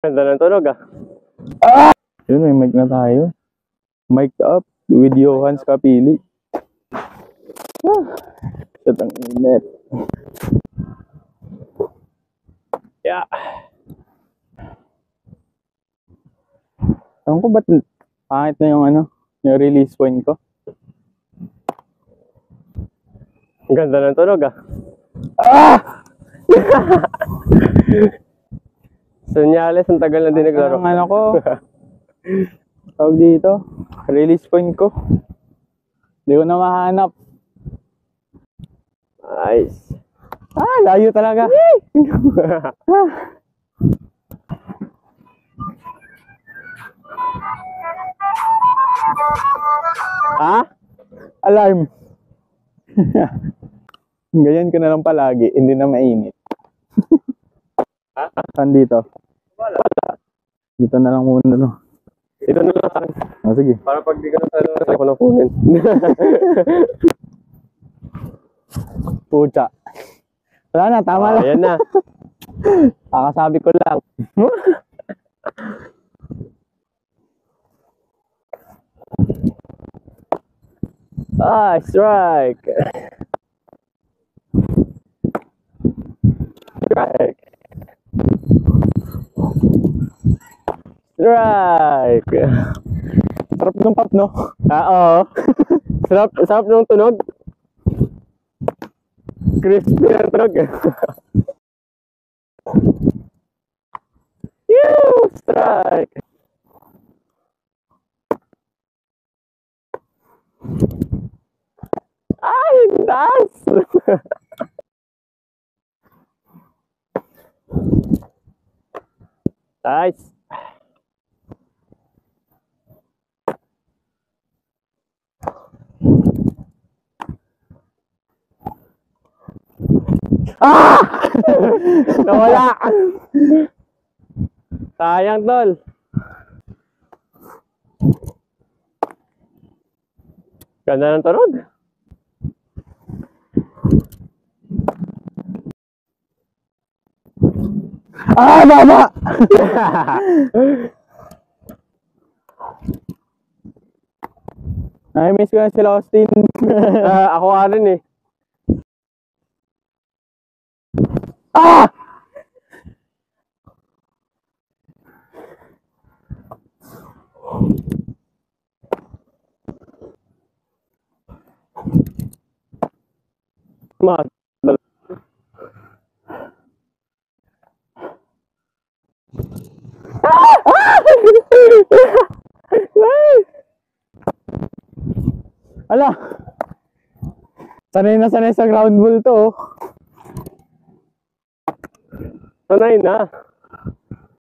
Ganda ng tunog ah. Yun, may mic na tayo. Mic up with Johans Kapili. Shit, ang init. Yeah. Ewan ko ba't pangit na yung yung release point ko. Ganda ng tunog ah. Senyales, ang tagal na din naglaro. Ang ko, tawag dito, release point ko. Hindi ko na mahanap. Nice. Layo talaga. Ha? Alarm. Ganyan ko na lang palagi, hindi na mainit. Saan dito? Wala. Dito na lang muna, no? Ito na lang sa akin. Sige. Para pag di ka na ako na kunin. Pucha. Wala na, tama lang. Ayan na. Kakasabi ko lang. Strike. Strike. Strike. Sarap ng pop, no? Oo. Sarap ng tunog. Crispy ang tunog. Strike. Nice. Nice. Nawala. Sayang, tol. Ganda ng tunog. Baba! Miss ko na sila, Austin. Ako nga rin eh. Ala! Sanay na sanay sa ground ball to. Sanay na.